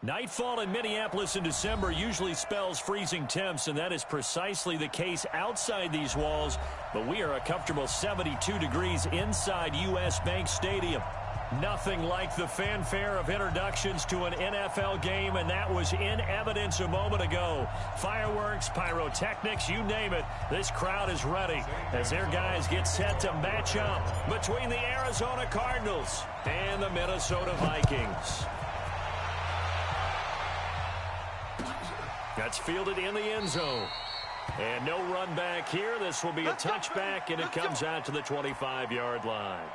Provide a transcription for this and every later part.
Nightfall in Minneapolis in December usually spells freezing temps, and that is precisely the case outside these walls. But we are a comfortable 72 degrees inside U.S. Bank Stadium. Nothing like the fanfare of introductions to an NFL game, and that was in evidence a moment ago. Fireworks, pyrotechnics, you name it. This crowd is ready as their guys get set to match up between the Arizona Cardinals and the Minnesota Vikings. That's fielded in the end zone. And no run back here. This will be a touchback, and it comes out to the 25-yard line.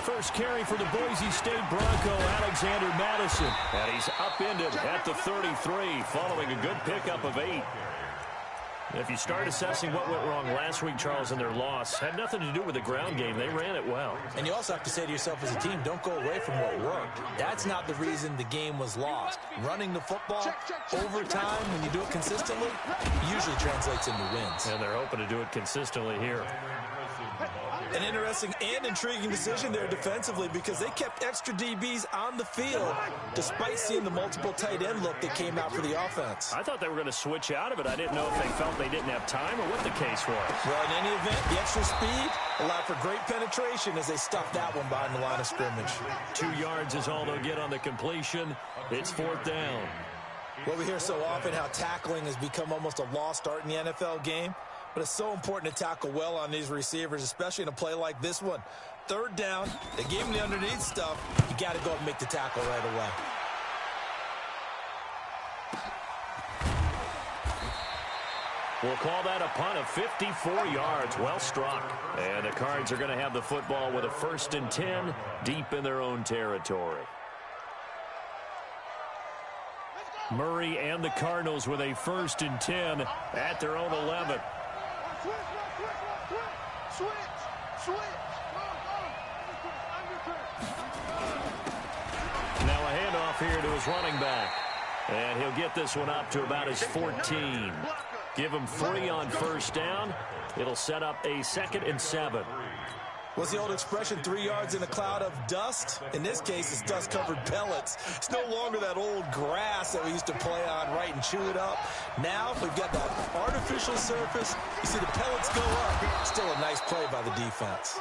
First carry for the Boise State Bronco, Alexander Madison. And he's upended at the 33 following a good pickup of 8. If you start assessing what went wrong last week, Charles, in their loss, had nothing to do with the ground game. They ran it well. And you also have to say to yourself as a team, don't go away from what worked. That's not the reason the game was lost. Running the football over time, when you do it consistently, usually translates into wins. And they're hoping to do it consistently here. An interesting and intriguing decision there defensively because they kept extra DBs on the field despite seeing the multiple tight end look that came out for the offense. I thought they were going to switch out of it. I didn't know if they felt they didn't have time or what the case was. Well, in any event, the extra speed allowed for great penetration as they stuffed that one behind the line of scrimmage. 2 yards is all they'll get on the completion. It's 4th down. Well, we hear so often how tackling has become almost a lost art in the NFL game. But it's so important to tackle well on these receivers, especially in a play like this one. 3rd down, they gave him the underneath stuff. You got to go and make the tackle right away. We'll call that a punt of 54 yards. Well struck. And the Cards are going to have the football with a 1st and 10 deep in their own territory. Murray and the Cardinals with a 1st and 10 at their own 11. Now a handoff here to his running back. And he'll get this one up to about his 14. Give him 3 on 1st down. It'll set up a 2nd and 7. What's the old expression, 3 yards in a cloud of dust? In this case, it's dust-covered pellets. It's no longer that old grass that we used to play on, right, and chew it up. Now, we've got that artificial surface. You see the pellets go up. Still a nice play by the defense.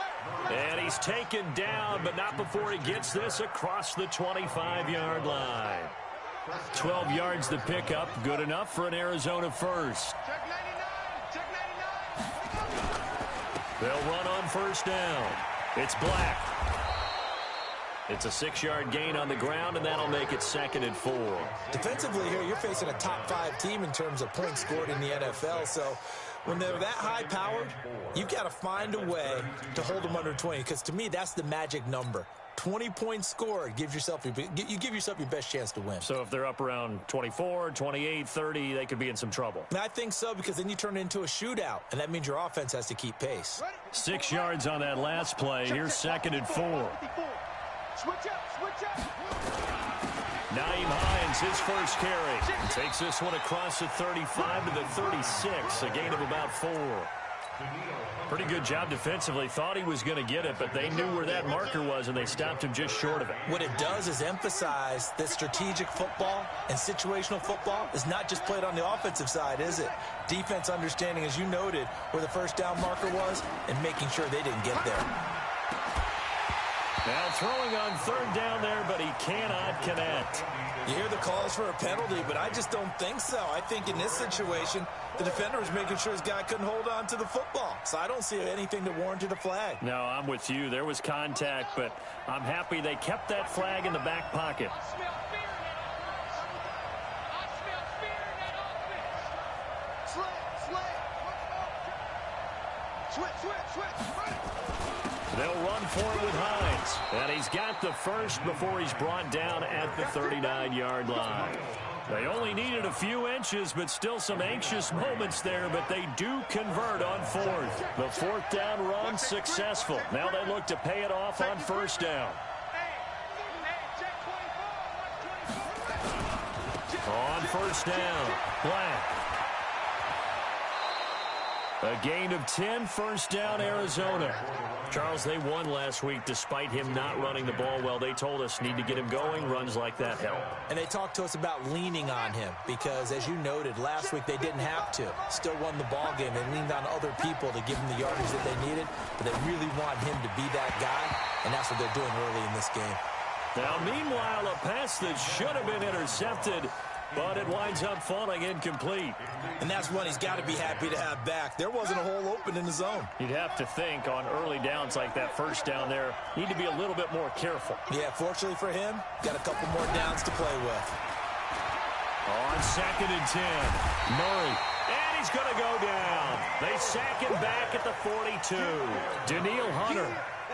And he's taken down, but not before he gets this across the 25-yard line. 12 yards to pick up. Good enough for an Arizona first. They'll run on 1st down. It's Black. It's a 6-yard gain on the ground, and that'll make it 2nd and 4. Defensively here, you're facing a top 5 team in terms of points scored in the NFL, so when they're that high-powered, you've got to find a way to hold them under 20, because to me, that's the magic number. 20 points scored, you give yourself your best chance to win. So if they're up around 24, 28, 30, they could be in some trouble. I think so, because then you turn it into a shootout, and that means your offense has to keep pace. 6 yards on that last play. Here's 2nd and 4. Nyheim Hines, his first carry. Takes this one across the 35 to the 36, a gain of about 4. Pretty good job defensively. Thought he was going to get it, but they knew where that marker was, and they stopped him just short of it. What it does is emphasize that strategic football and situational football is not just played on the offensive side, is it? Defense understanding, as you noted, where the 1st down marker was and making sure they didn't get there. Now throwing on 3rd down there, but he cannot connect. You hear the calls for a penalty, but I just don't think so. I think in this situation, the defender was making sure his guy couldn't hold on to the football. So I don't see anything that warranted a flag. No, I'm with you. There was contact, but I'm happy they kept that flag in the back pocket. They'll run for it with Hines. And he's got the first before he's brought down at the 39-yard line. They only needed a few inches, but still some anxious moments there, but they do convert on fourth. The fourth down run successful. Now they look to pay it off on first down. On first down, Black. A gain of 10, first down, Arizona. Charles, they won last week despite him not running the ball well. They told us need to get him going. Runs like that help. And they talked to us about leaning on him because, as you noted, last week they didn't have to. Still won the ball game. They leaned on other people to give him the yardage that they needed, but they really want him to be that guy, and that's what they're doing early in this game. Now, meanwhile, a pass that should have been intercepted, but it winds up falling incomplete. And that's one he's got to be happy to have back. There wasn't a hole open in the zone. You'd have to think on early downs like that first down there, need to be a little bit more careful. Yeah, fortunately for him, got a couple more downs to play with. On 2nd and 10, Murray. And he's going to go down. They sack him back at the 42. Daniil Hunter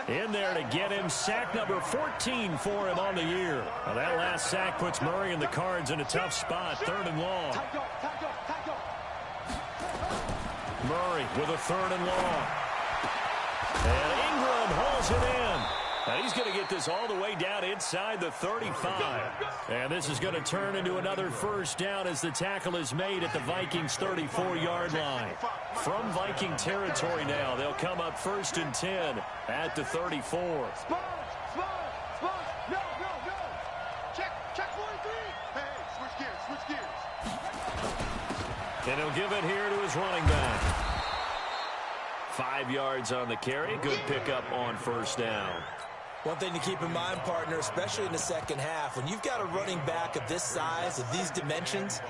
in there to get him. Sack number 14 for him on the year. Now that last sack puts Murray and the Cards in a tough spot. 3rd and long. Murray with a 3rd and long. And Ingram hauls it in. Now he's going to get this all the way down inside the 35. And this is going to turn into another first down as the tackle is made at the Vikings' 34-yard line. From Viking territory now, they'll come up 1st and 10 at the 34. No. Check 43. Hey, switch gears. And he'll give it here to his running back. 5 yards on the carry. Good pickup on first down. One thing to keep in mind, partner, especially in the second half, when you've got a running back of this size, of these dimensions,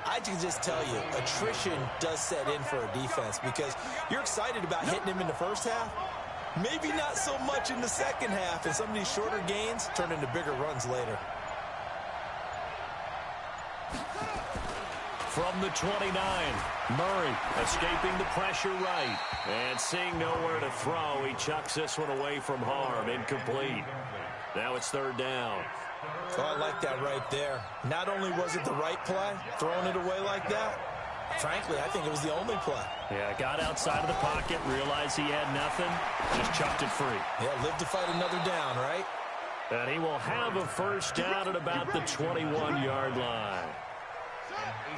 I can just tell you, attrition does set in for a defense because you're excited about hitting him in the first half. Maybe not so much in the second half, and some of these shorter gains turn into bigger runs later. From the 29, Murray escaping the pressure right. And seeing nowhere to throw, he chucks this one away from harm. Incomplete. Now it's 3rd down. Oh, I like that right there. Not only was it the right play, throwing it away like that, frankly, I think it was the only play. Yeah, got outside of the pocket, realized he had nothing, just chucked it free. Yeah, live to fight another down, right? And he will have a first down at about the 21-yard line.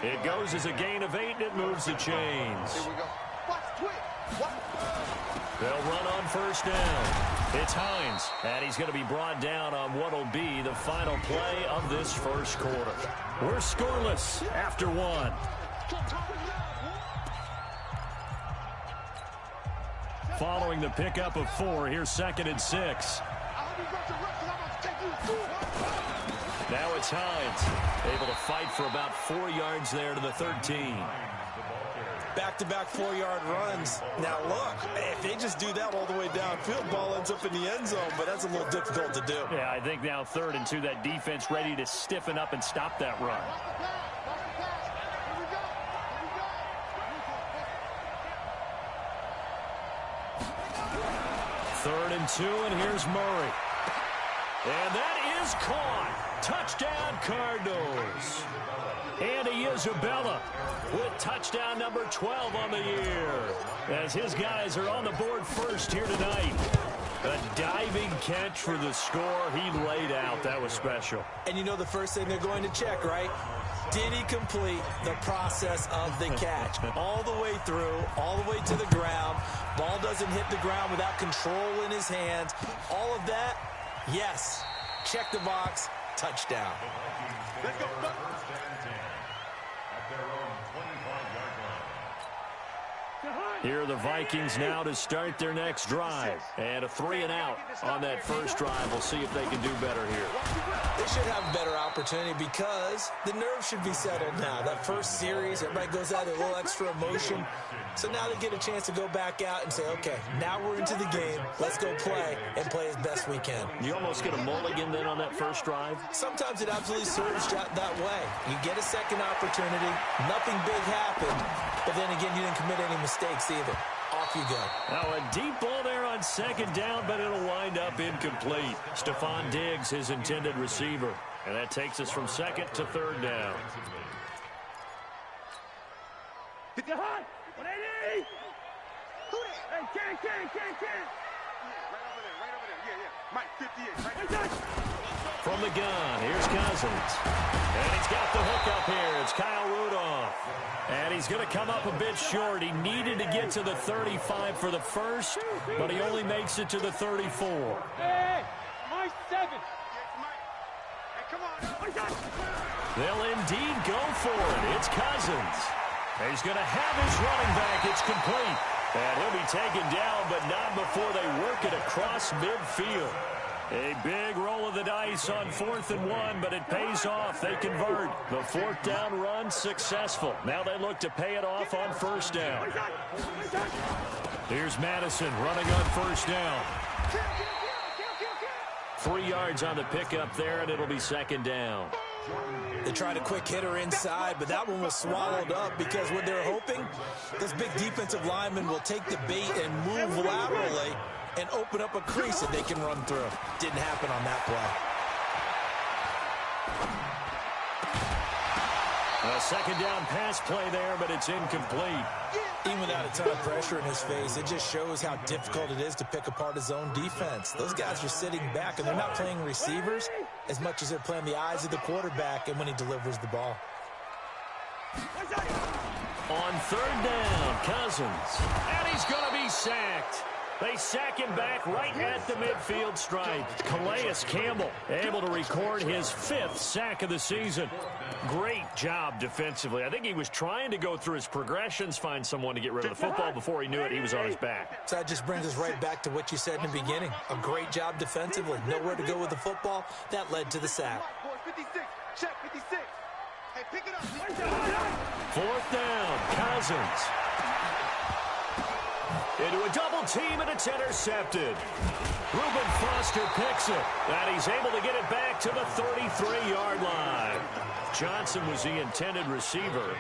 It goes as a gain of 8, and it moves the chains. Here we go. They'll run on first down. It's Hines, and he's going to be brought down on what will be the final play of this first quarter. We're scoreless after 1. Following the pickup of 4, here's 2nd and 6. Now it's Hines, able to fight for about 4 yards there to the 13. Back-to-back 4-yard runs. Now, look, if they just do that all the way downfield, ball ends up in the end zone, but that's a little difficult to do. Yeah, I think now 3rd and 2, that defense ready to stiffen up and stop that run. Third and 2, and here's Murray. And that is caught. Touchdown, Cardinals. Andy Isabella with touchdown number 12 on the year. As his guys are on the board first here tonight. A diving catch for the score. He laid out. That was special. And you know the first thing they're going to check, right? Did he complete the process of the catch? All the way through, all the way to the ground. Ball doesn't hit the ground without control in his hands. All of that, yes. Check the box. Touchdown. Let's go. Here are the Vikings now to start their next drive. And a 3-and-out on that first drive. We'll see if they can do better here. They should have a better opportunity because the nerves should be settled now. That first series, everybody goes out with a little extra emotion. So now they get a chance to go back out and say, okay, now we're into the game. Let's go play and play as best we can. You almost get a mulligan then on that first drive? Sometimes it absolutely serves that way. You get a second opportunity. Nothing big happened. But then again, you didn't commit any mistakes either. Off you go. Now a deep ball there on second down, but it'll wind up incomplete. Stephon Diggs, his intended receiver. And that takes us from second to third down. Right over there. Yeah. Mike, 58. Right there. From the gun, here's Cousins. And he's got the hook up here. It's Kyle Rudolph. And he's going to come up a bit short. He needed to get to the 35 for the first, but he only makes it to the 34. Hey, my 7. Yes, Mike. Hey, come on. They'll indeed go for it. It's Cousins. He's going to have his running back. It's complete. And he'll be taken down, but not before they work it across midfield. A big roll of the dice on 4th and 1, but it pays off. They convert. The 4th down run successful. Now they look to pay it off on 1st down. Here's Madison running on 1st down. 3 yards on the pickup there, and it'll be 2nd down. They tried a quick hitter inside, but that one was swallowed up because what they're hoping, this big defensive lineman will take the bait and move laterally and open up a crease that they can run through. Didn't happen on that play. A 2nd down pass play there, but it's incomplete. Even without a ton of pressure in his face, it just shows how difficult it is to pick apart his own defense. Those guys are sitting back, and they're not playing receivers as much as they're playing the eyes of the quarterback and when he delivers the ball. On 3rd down, Cousins. And he's going to be sacked. They sack him back right at the midfield stripe. Calais Campbell able to record his 5th sack of the season. Great job defensively. I think he was trying to go through his progressions, find someone to get rid of the football. Before he knew it, he was on his back. So that just brings us right back to what you said in the beginning. A great job defensively. Nowhere to go with the football. That led to the sack. 56. Check 56. Hey, pick it up. 4th down, Cousins. Into a double team, and it's intercepted. Reuben Foster picks it, and he's able to get it back to the 33-yard line. Johnson was the intended receiver.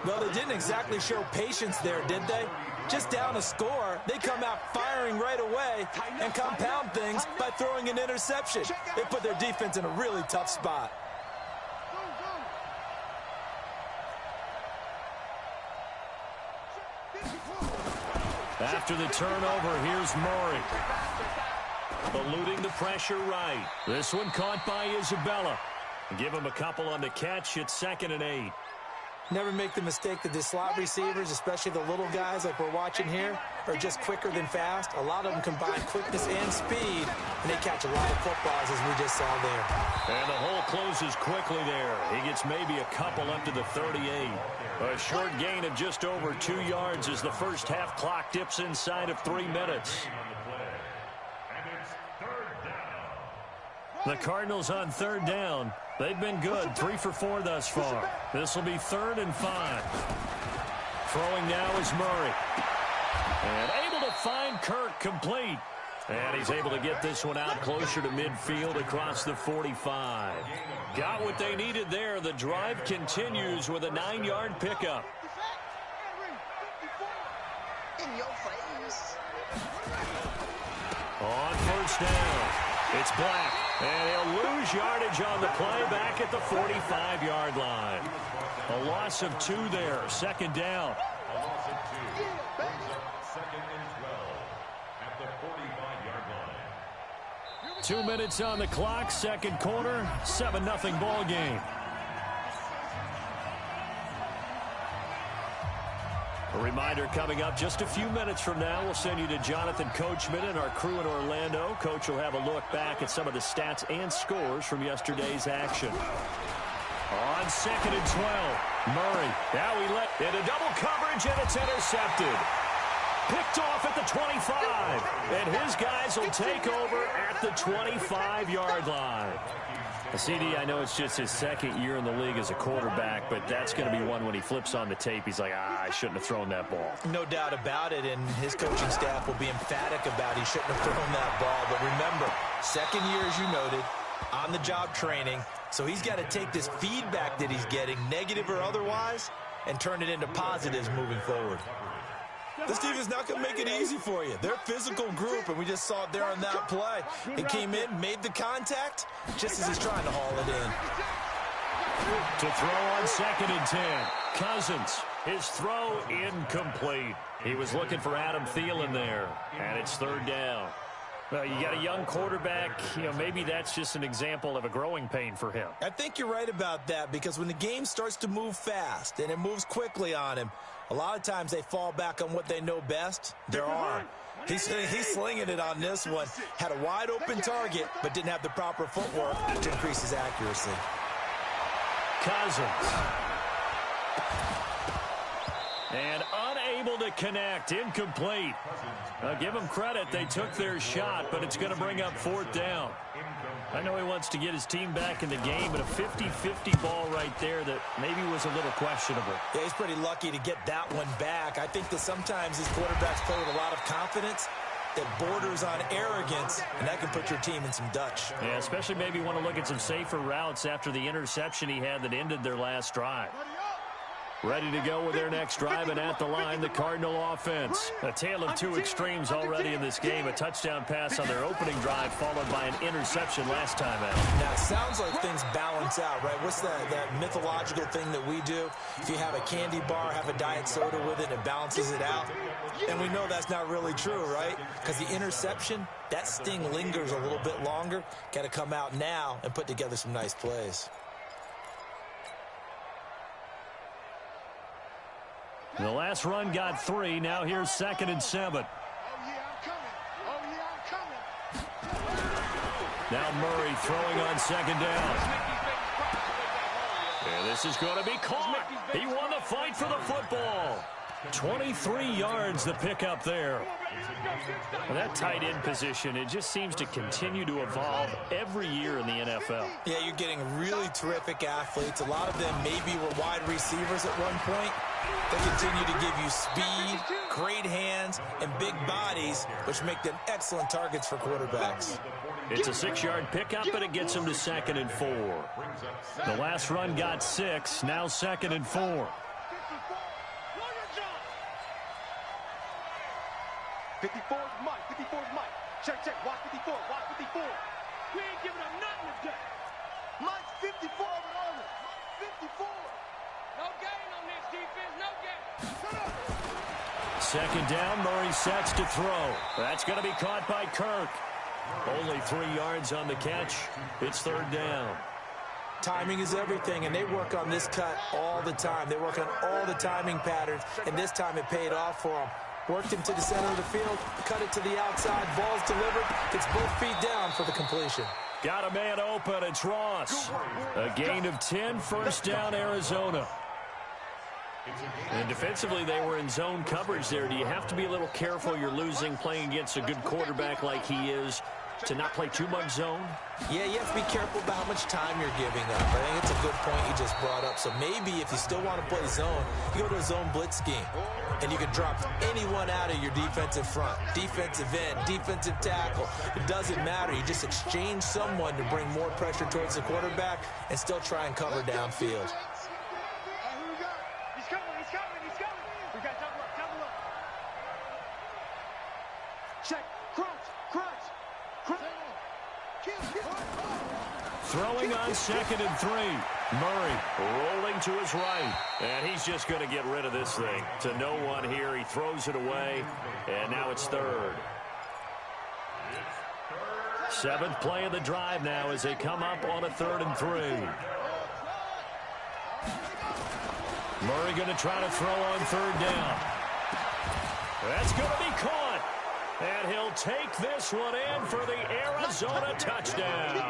Well, they didn't exactly show patience there, did they? Just down a score, they come out firing right away and compound things by throwing an interception. They put their defense in a really tough spot. After the turnover, here's Murray. Eluding the pressure right. This one caught by Isabella. Give him a couple on the catch. It's 2nd and 8. Never make the mistake that the slot receivers, especially the little guys like we're watching here, are just quicker than fast. A lot of them combine quickness and speed, and they catch a lot of footballs, as we just saw there. And the hole closes quickly there. He gets maybe a couple up to the 38. A short gain of just over 2 yards as the first half clock dips inside of 3 minutes. The Cardinals on 3rd down. They've been good, 3 for 4 thus far. This will be 3rd and 5. Throwing now is Murray. And able to find Kirk complete. And he's able to get this one out closer to midfield across the 45. Got what they needed there. The drive continues with a 9-yard pickup. In your face. On 1st down, it's Black. And he'll lose yardage on the play back at the 45-yard line. A loss of 2 there. 2nd down. 2 minutes on the clock, 2nd quarter, 7-0 ball game. A reminder coming up just a few minutes from now, we'll send you to Jonathan Coachman and our crew in Orlando. Coach will have a look back at some of the stats and scores from yesterday's action. On 2nd and 12, Murray. Now he let into double coverage, and it's intercepted. Picked off at the 25, and his guys will take over at the 25-yard line. CD, I know it's just his 2nd year in the league as a quarterback, but that's going to be one when he flips on the tape, he's like, I shouldn't have thrown that ball. No doubt about it, and his coaching staff will be emphatic about he shouldn't have thrown that ball. But remember, 2nd year, as you noted, on-the-job training, so he's got to take this feedback that he's getting, negative or otherwise, and turn it into positives moving forward. This team is not going to make it easy for you. They're a physical group, and we just saw it there on that play. He came in, made the contact, just as he's trying to haul it in. To throw on 2nd and 10. Cousins, his throw incomplete. He was looking for Adam Thielen there, and it's 3rd down. Well, you got a young quarterback, maybe that's just an example of a growing pain for him. I think you're right about that, because when the game starts to move fast and it moves quickly on him, a lot of times they fall back on what they know best, their arm. He's slinging it on this one. Had a wide open target, but didn't have the proper footwork to increase his accuracy. Cousins. And unable to connect. Incomplete. Give them credit. They took their shot, but it's going to bring up 4th down. I know he wants to get his team back in the game, but a 50-50 ball right there that maybe was a little questionable. Yeah, he's pretty lucky to get that one back. I think that sometimes these quarterbacks play with a lot of confidence that borders on arrogance, and that can put your team in some Dutch. Yeah, especially maybe want to look at some safer routes after the interception he had that ended their last drive. Ready to go with their next drive, and at the line, the Cardinal offense. A tale of two extremes already in this game. A touchdown pass on their opening drive, followed by an interception last time out. Now, it sounds like things balance out, right? What's that mythological thing that we do? If you have a candy bar, have a diet soda with it, it balances it out. And we know that's not really true, right? Because the interception, that sting lingers a little bit longer. Got to come out now and put together some nice plays. The last run got 3. Now here's 2nd and 7. Now Murray throwing on 2nd down. And this is going to be caught. He won the fight for the football. 23 yards the pickup there. Well, that tight end position, it just seems to continue to evolve every year in the NFL. Yeah, you're getting really terrific athletes. A lot of them maybe were wide receivers at one point. They continue to give you speed, great hands, and big bodies, which make them excellent targets for quarterbacks. It's a 6-yard pickup, and it gets them to 2nd and 4. The last run got 6, now 2nd and 4. 54 is Mike. 54 is Mike. Check, check. Watch 54. Watch 54. We ain't giving up nothing today. Mike's 54 with all this. Mike's 54. No gain on this defense. No gain. Shut up. 2nd down. Murray sets to throw. That's going to be caught by Kirk. Only 3 yards on the catch. It's 3rd down. Timing is everything, and they work on this cut all the time. They work on all the timing patterns, and this time it paid off for them. Worked him to the center of the field, cut it to the outside, ball's delivered, gets both feet down for the completion. Got a man open, it's Ross. A gain of 10, 1st down, Arizona. And defensively, they were in zone coverage there. Do you have to be a little careful? You're losing playing against a good quarterback like he is, to not play too much zone? Yeah, you have to be careful about how much time you're giving up. I think it's a good point you just brought up. So maybe if you still want to play zone, you go to a zone blitz scheme. And you can drop anyone out of your defensive front. Defensive end, defensive tackle. It doesn't matter. You just exchange someone to bring more pressure towards the quarterback and still try and cover downfield. He's coming. He's coming. He's coming. We got double up. Double up. Check. Crunch. Crunch. Crunch. Throwing on 2nd and 3. Murray rolling to his right. And he's just going to get rid of this thing. To no one here. He throws it away. And now it's 3rd. 7th play of the drive now as they come up on a 3rd and 3. Murray going to try to throw on 3rd down. That's going to be caught. And he'll take this one in for the Arizona touchdown.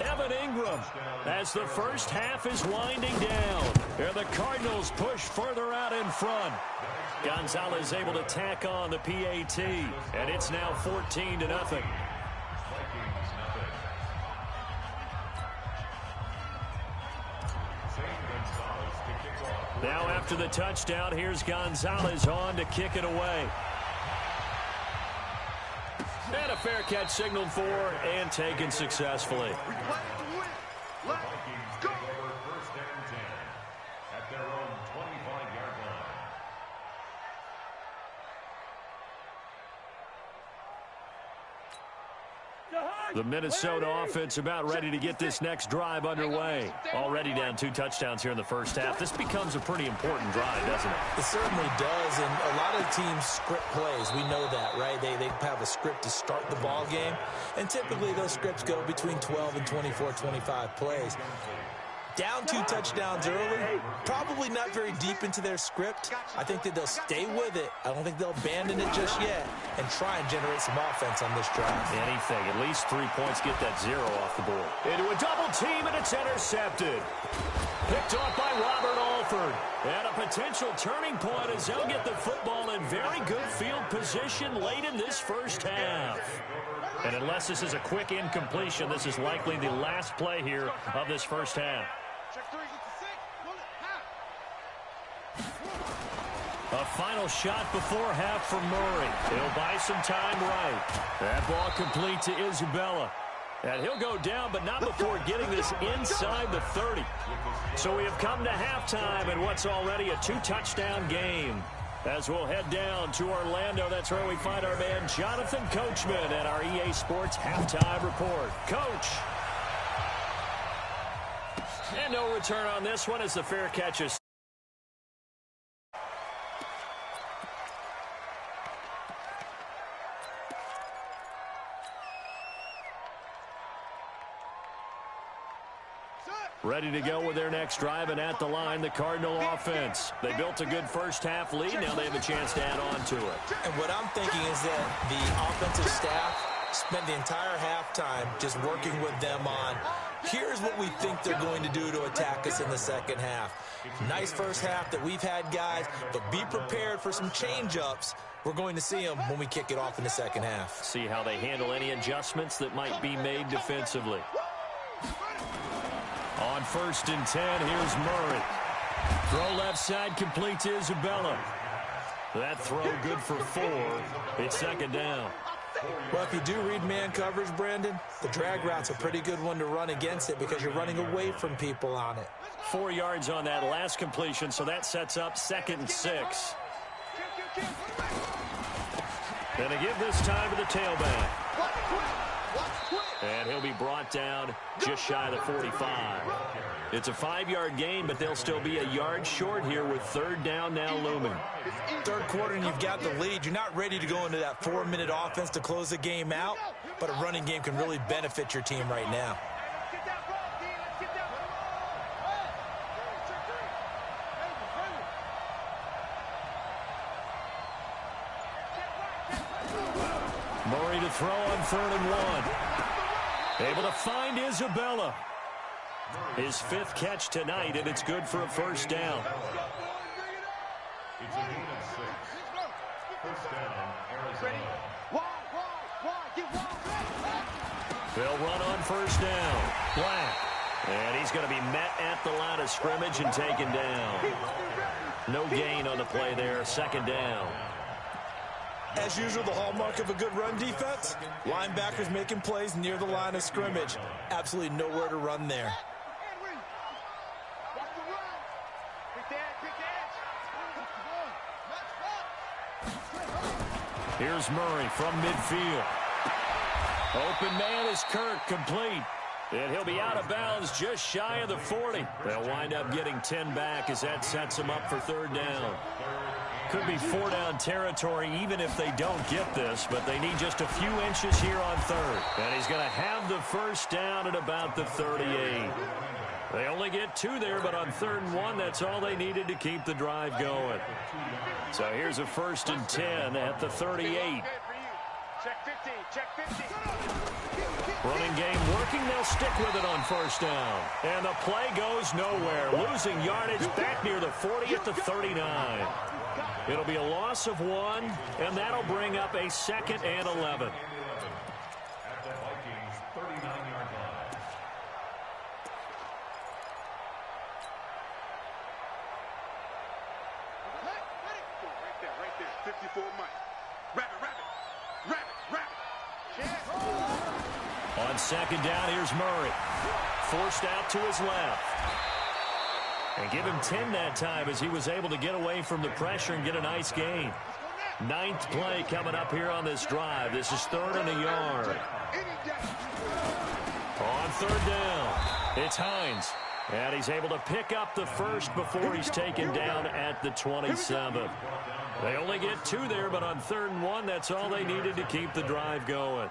Evan Ingram, as the first half is winding down. And the Cardinals push further out in front. Gonzalez able to tack on the PAT. And it's now 14-0. Now after the touchdown, here's Gonzalez on to kick it away. And a fair catch signaled for and taken successfully. The Minnesota offense about ready to get this next drive underway. Already down 2 touchdowns here in the first half. This becomes a pretty important drive, doesn't it? It certainly does, and a lot of teams script plays. We know that, right? They have a script to start the ball game, and typically those scripts go between 12 and 24, 25 plays. Down 2 touchdowns early, probably not very deep into their script. I think that they'll stay with it. I don't think they'll abandon it just yet and try and generate some offense on this drive. Anything, at least 3 points, get that 0 off the board. Into a double team, and it's intercepted. Picked off by Robert Alford. And a potential turning point as they'll get the football in very good field position late in this first half. And unless this is a quick incompletion, this is likely the last play here of this first half. A final shot before half for Murray. He'll buy some time right. That ball complete to Isabella. And he'll go down, but not before getting this inside the 30. So we have come to halftime in what's already a 2-touchdown game. As we'll head down to Orlando, that's where we find our man Jonathan Coachman at our EA Sports Halftime Report. Coach. And no return on this one as the fair catch is. Ready to go with their next drive, and at the line, the Cardinal offense. They built a good first-half lead. Now they have a chance to add on to it. And what I'm thinking is that the offensive staff spent the entire halftime just working with them on, here's what we think they're going to do to attack us in the second half. Nice first half that we've had, guys, but be prepared for some change-ups. We're going to see them when we kick it off in the second half. See how they handle any adjustments that might be made defensively. On 1st and 10, here's Murray. Throw left side, complete to Isabella. That throw good for 4. It's second down. Well, if you do read man coverage, Brandon, the drag route's a pretty good one to run against it because you're running away from people on it. 4 yards on that last completion, so that sets up 2nd and 6. And they give this time to the tailback. And he'll be brought down just shy of the 45. It's a 5-yard gain, but they'll still be a yard short here with 3rd down now looming. Third quarter and you've got the lead. You're not ready to go into that 4-minute offense to close the game out, but a running game can really benefit your team right now. Murray to throw on 3rd and 1. Able to find Isabella. His 5th catch tonight, and it's good for a first down. It's a gain of 6. First down, Arizona. They'll run on 1st down. Black. And he's going to be met at the line of scrimmage and taken down. No gain on the play there. 2nd down. As usual, the hallmark of a good run defense, linebackers making plays near the line of scrimmage. Absolutely nowhere to run there. Here's Murray from midfield. Open man is Kirk, complete. And he'll be out of bounds just shy of the 40. They'll wind up getting 10 back as that sets them up for 3rd down. Could be 4-down territory even if they don't get this, but they need just a few inches here on 3rd. And he's going to have the first down at about the 38. They only get 2 there, but on 3rd and 1, that's all they needed to keep the drive going. So here's a 1st and 10 at the 38. Check 15, check 15. Running game working, they'll stick with it on 1st down. And the play goes nowhere, losing yardage back near the 40 at the 39. It'll be a loss of 1, and that'll bring up a 2nd and 11. At the Vikings' 39-yard line. Right there. 54 Mike. Rabbit. On 2nd down, here's Murray. Forced out to his left. And give him 10 that time as he was able to get away from the pressure and get a nice gain. Ninth play coming up here on this drive. This is 3rd and a yard. On 3rd down, it's Hines. And he's able to pick up the first before he's taken down at the 27. They only get 2 there, but on 3rd and 1, that's all they needed to keep the drive going.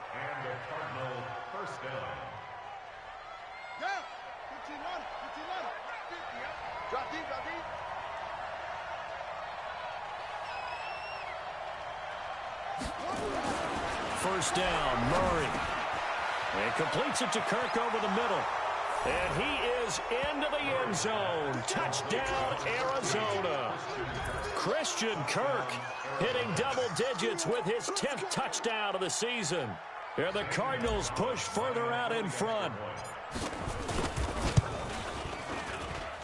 First down, Murray. And completes it to Kirk over the middle. And he is into the end zone. Touchdown, Arizona. Christian Kirk hitting double digits with his 10th touchdown of the season. And the Cardinals push further out in front.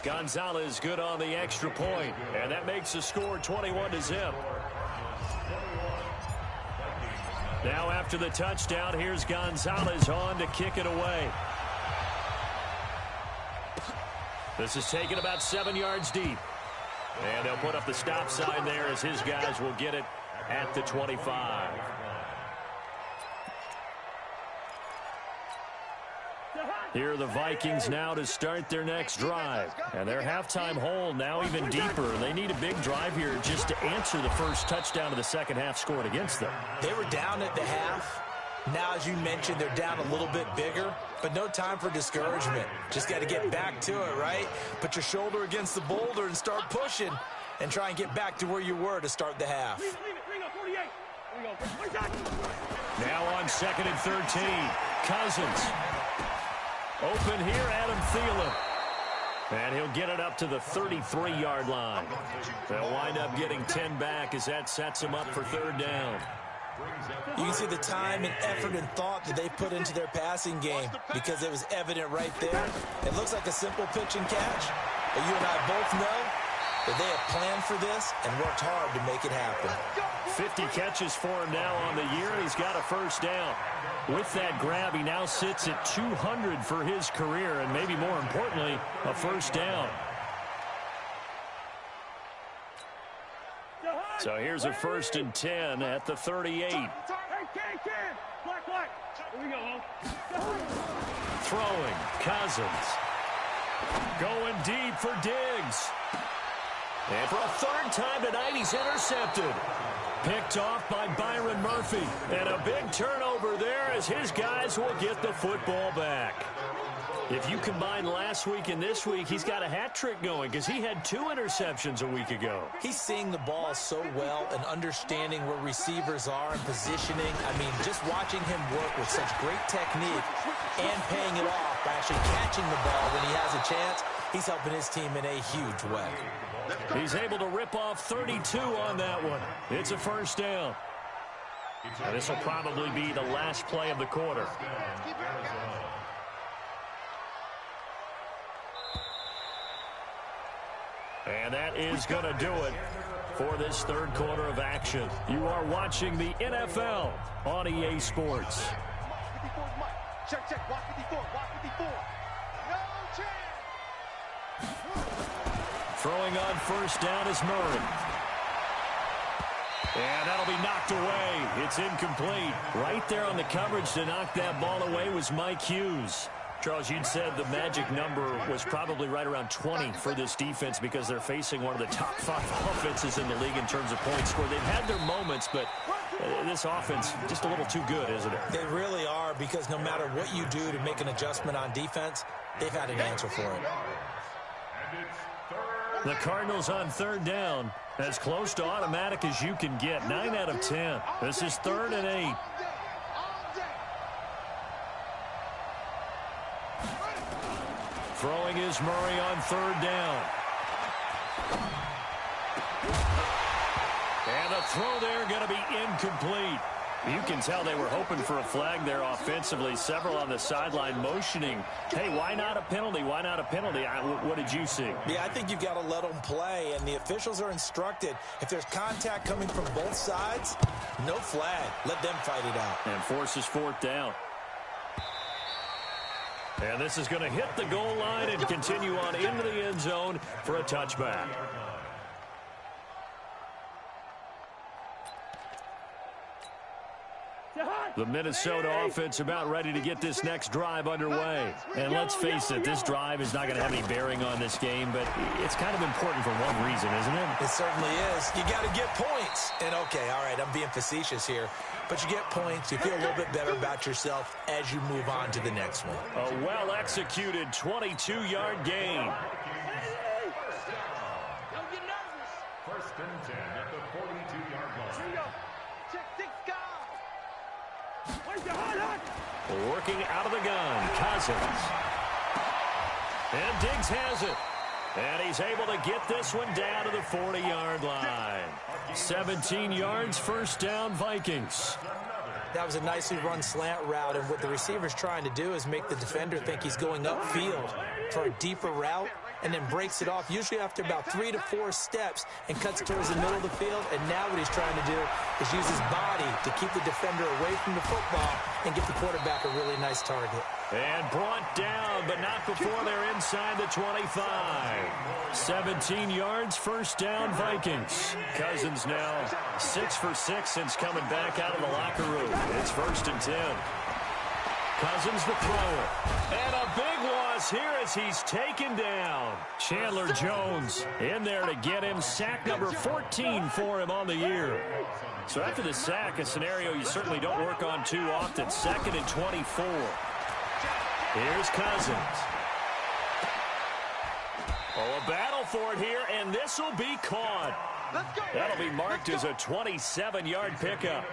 Gonzalez good on the extra point. And that makes the score 21-0. Now after the touchdown, here's Gonzalez on to kick it away. This is taken about 7 yards deep. And they'll put up the stop sign there as his guys will get it at the 25. Here are the Vikings now to start their next drive. And their halftime hole now even deeper. They need a big drive here just to answer the first touchdown of the second half scored against them. They were down at the half. Now, as you mentioned, they're down a little bit bigger, but no time for discouragement. Just got to get back to it, right? Put your shoulder against the boulder and start pushing and try and get back to where you were to start the half. Now on 2nd and 13, Cousins. Open here, Adam Thielen. And he'll get it up to the 33-yard line. They'll wind up getting 10 back as that sets him up for 3rd down. You can see the time and effort and thought that they put into their passing game because it was evident right there. It looks like a simple pitch and catch, but you and I both know that they have planned for this and worked hard to make it happen. 50 catches for him now on the year, and he's got a first down. With that grab, he now sits at 200 for his career, and maybe more importantly, a first down. So here's a 1st and 10 at the 38. Throwing, Cousins. Going deep for Diggs. And for a 3rd time tonight, he's intercepted. Picked off by Byron Murphy. And a big turnover there as his guys will get the football back. If you combine last week and this week, he's got a hat trick going because he had 2 interceptions a week ago. He's seeing the ball so well and understanding where receivers are and positioning. I mean, just watching him work with such great technique and paying it off by actually catching the ball when he has a chance, he's helping his team in a huge way. He's able to rip off 32 on that one. It's a first down. And this will probably be the last play of the quarter. And that is going to do it for this 3rd quarter of action. You are watching the NFL on EA Sports. Check, check, watch 54, watch 54. No chance. Throwing on first down is Murray. And that'll be knocked away. It's incomplete. Right there on the coverage to knock that ball away was Mike Hughes. Charles, you'd said the magic number was probably right around 20 for this defense because they're facing one of the top 5 offenses in the league in terms of points scored. They've had their moments, but this offense just a little too good, isn't it? They really are, because no matter what you do to make an adjustment on defense, they've had an answer for it. The Cardinals on 3rd down, as close to automatic as you can get. 9 out of 10. This is 3rd and 8. Throwing is Murray on 3rd down. And the throw there going to be incomplete. You can tell they were hoping for a flag there offensively. Several on the sideline motioning, hey, why not a penalty? Why not a penalty? What did you see? Yeah, I think you've got to let them play, and the officials are instructed. If there's contact coming from both sides, no flag. Let them fight it out. And forces 4th down. And this is going to hit the goal line and continue on into the end zone for a touchback. The Minnesota offense about ready to get this next drive underway. And let's face it, this drive is not going to have any bearing on this game, but it's kind of important for one reason, isn't it? It certainly is. You got to get points. And, okay, all right, I'm being facetious here, but you get points. You feel a little bit better about yourself as you move on to the next one. A well-executed 22-yard gain. Don't get nervous. First and 10 at the 42-yard line. Check 6 guys. Working out of the gun, Cousins. And Diggs has it. And he's able to get this one down to the 40-yard line. 17 yards, first down, Vikings. That was a nicely run slant route, and what the receiver's trying to do is make the defender think he's going upfield for a deeper route, and then breaks it off, usually after about 3 to 4 steps, and cuts towards the middle of the field. And now what he's trying to do is use his body to keep the defender away from the football and get the quarterback a really nice target. And brought down, but not before they're inside the 25. 17 yards, first down, Vikings. Cousins now 6 for 6 since coming back out of the locker room. It's first and 10. Cousins the thrower. And a big loss here as he's taken down. Chandler Jones in there to get him. Sack number 14 for him on the year. So after the sack, a scenario you certainly don't work on too often. 2nd and 24. Here's Cousins. Oh, a battle for it here, and this will be caught. That'll be marked as a 27-yard pickup.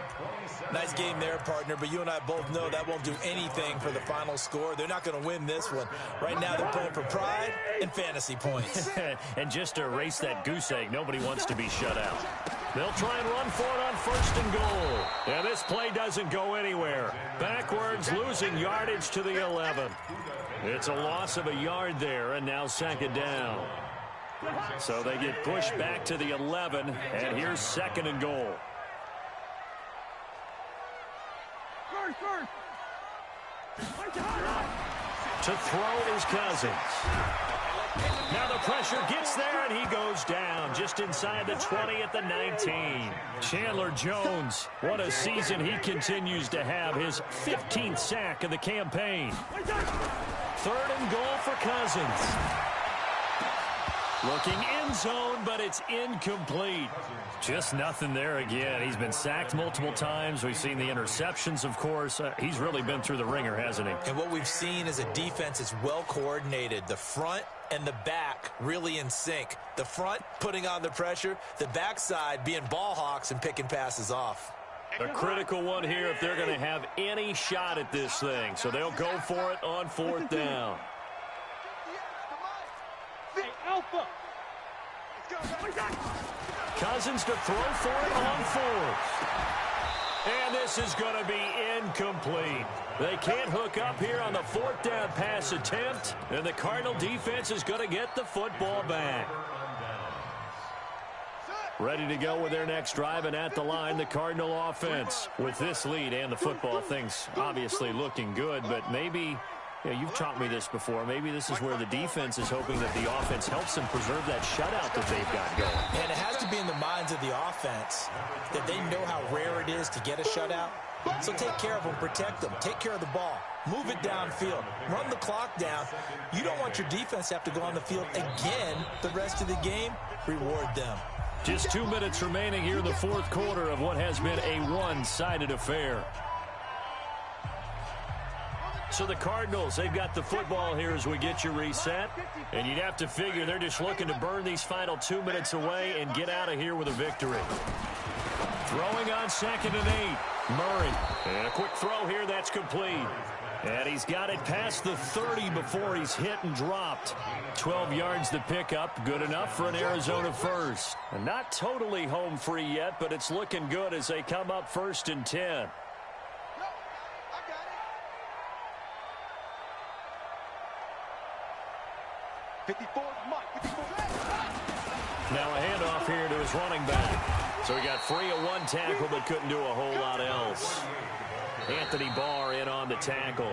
Nice game there, partner, but you and I both know that won't do anything for the final score. They're not going to win this one. Right now they're playing for pride and fantasy points. And just to erase that goose egg, nobody wants to be shut out. They'll try and run for it on 1st and goal. And this play doesn't go anywhere. Backwards, losing yardage to the 11. It's a loss of a yard there, and now 2nd down. So they get pushed back to the 11, and here's 2nd and goal. To throw is Cousins. Now the pressure gets there, and he goes down just inside the 20 at the 19. Chandler Jones, what a season he continues to have. His 15th sack of the campaign. 3rd and goal for Cousins. Looking end zone, but it's incomplete. Just nothing there again. He's been sacked multiple times. We've seen the interceptions, of course. He's really been through the ringer, hasn't he? And what we've seen is a defense that's well coordinated. The front and the back really in sync. The front putting on the pressure, the backside being ball hawks and picking passes off. A critical one here if they're going to have any shot at this thing. So they'll go for it on 4th down. Alpha. Cousins to throw for it on 4th. And this is going to be incomplete. They can't hook up here on the 4th down pass attempt, and the Cardinal defense is going to get the football back. Ready to go with their next drive, and at the line, the Cardinal offense. With this lead and the football, things obviously looking good, but maybe... Yeah, you've taught me this before. Maybe this is where the defense is hoping that the offense helps them preserve that shutout that they've got going. And it has to be in the minds of the offense that they know how rare it is to get a shutout. So take care of them, protect them, take care of the ball, move it downfield, run the clock down. You don't want your defense to have to go on the field again the rest of the game. Reward them. Just 2 minutes remaining here in the 4th quarter of what has been a one-sided affair. So the Cardinals, they've got the football here as we get you reset. And you'd have to figure they're just looking to burn these final 2 minutes away and get out of here with a victory. Throwing on 2nd and 8. Murray. And a quick throw here, that's complete. And he's got it past the 30 before he's hit and dropped. 12 yards to pick up. Good enough for an Arizona first. And not totally home free yet, but it's looking good as they come up 1st and 10. Now a handoff here to his running back. So he got free of one tackle but couldn't do a whole lot else. Anthony Barr in on the tackle.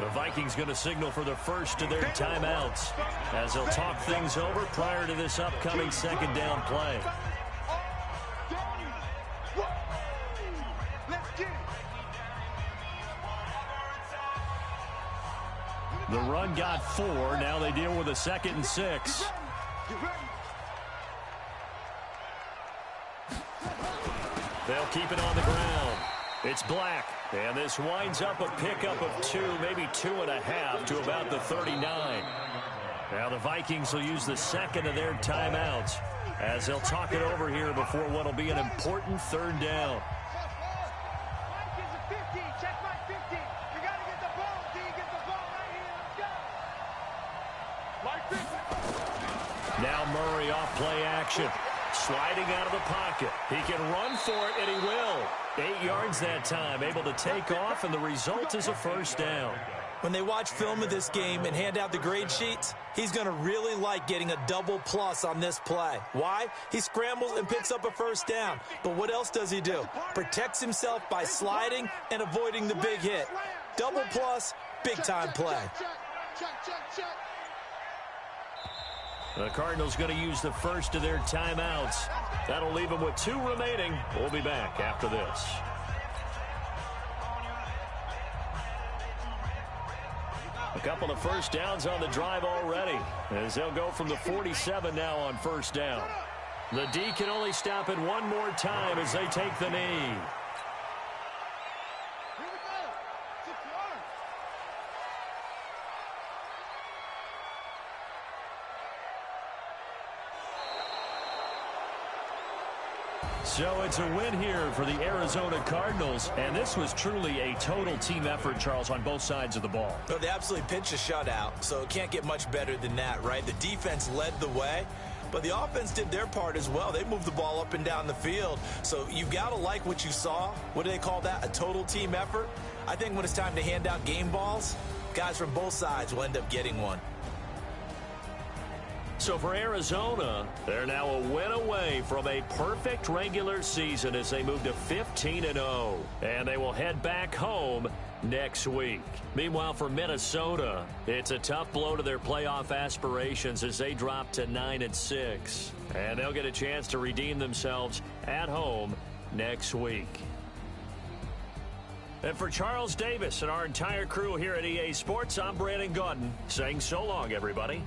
The Vikings going to signal for the first of their timeouts as they'll talk things over prior to this upcoming 2nd down play. The run got 4. Now they deal with a 2nd and 6. They'll keep it on the ground. It's Black. And this winds up a pickup of 2, maybe 2.5 to about the 39. Now the Vikings will use the 2nd of their timeouts as they'll talk it over here before what will be an important 3rd down. Now Murray off play action. Sliding out of the pocket. He can run for it, and he will. 8 yards that time, able to take off, and the result is a 1st down. When they watch film of this game and hand out the grade sheets, he's going to really like getting a double plus on this play. Why? He scrambles and picks up a 1st down. But what else does he do? Protects himself by sliding and avoiding the big hit. Double plus, big-time play. The Cardinals going to use the 1st of their timeouts. That'll leave them with 2 remaining. We'll be back after this. A couple of 1st downs on the drive already, as they'll go from the 47 now on 1st down. The D can only stop it one more time as they take the knee. So it's a win here for the Arizona Cardinals, and this was truly a total team effort, Charles, on both sides of the ball. So they absolutely pitched a shutout, so it can't get much better than that, right? The defense led the way, but the offense did their part as well. They moved the ball up and down the field, so you've got to like what you saw. What do they call that? A total team effort? I think when it's time to hand out game balls, guys from both sides will end up getting one. So for Arizona, they're now a win away from a perfect regular season as they move to 15-0. And they will head back home next week. Meanwhile, for Minnesota, it's a tough blow to their playoff aspirations as they drop to 9-6. And they'll get a chance to redeem themselves at home next week. And for Charles Davis and our entire crew here at EA Sports, I'm Brandon Gaudin saying so long, everybody.